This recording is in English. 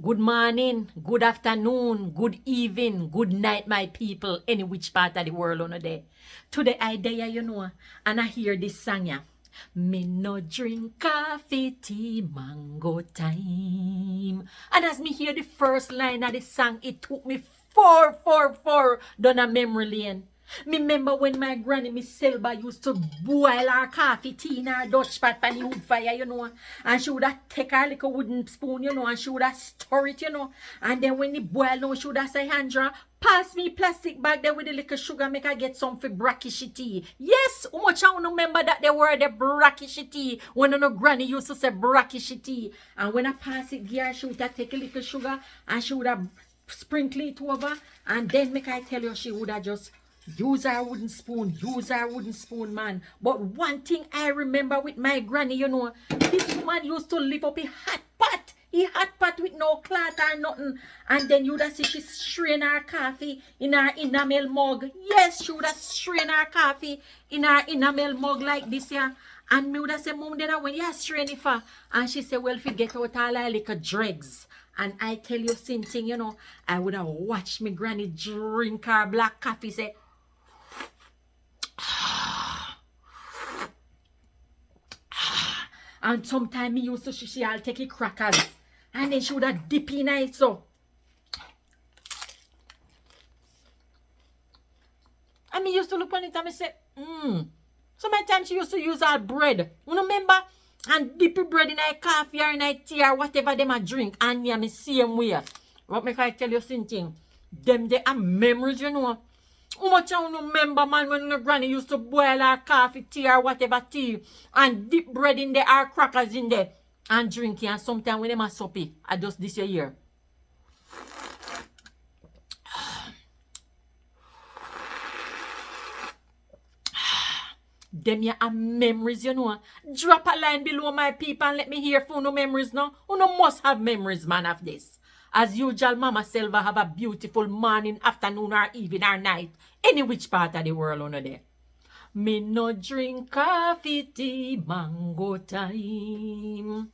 Good morning, good afternoon, good evening, good night, my people, any which part of the world on there. Today I there, and I hear this song, yeah. Me no drink coffee, tea, mango time. And as me hear the first line of the song, it took me four down a memory lane. Me remember when my granny, Miss Selva, used to boil her coffee tea in her Dutch pot pan the wood fire, and she would have take her like a wooden spoon, and she would have stir it, and then when it boil now, she would have say, Andra, pass me plastic bag there with the little sugar, make I get some for brackish tea. Yes, how much I remember that they were the brackish tea, when no granny used to say brackish tea, and when I pass it here, she would have take a little sugar, and she would have sprinkle it over, and then make I tell you, she would have just use our wooden spoon, man. But one thing I remember with my granny, this woman used to live up a hot pot with no cloth or nothing. And then you would see she strain her coffee in her enamel mug. Yes, she would have strain her coffee in her enamel mug like this, yeah. And me would have say, Mom, then when you strain it for? And she said, well, forget out all her little dregs. And I tell you something, I would have watched me granny drink her black coffee, say, and sometimes me used to she'll take it crackers and then she would have dip in it so. And me used to look on it and me say, Sometimes she used to use her bread. You remember? And dip the bread in her coffee or in her tea or whatever them a drink. And yeah, me same way. What make I tell you something? Them they are memories, How much I remember, man, when the granny used to boil her coffee, tea, or whatever tea, and dip bread in there, or crackers in there, and drink it. And sometimes when they must sup it, I just this year. Them ya are memories, Drop a line below, my people, and let me hear for no memories, no? You must have memories, man, of this. As usual, Mama Selva have a beautiful morning, afternoon, or evening, or night. Any which part of the world on there. Me no drink coffee, tea, mango time.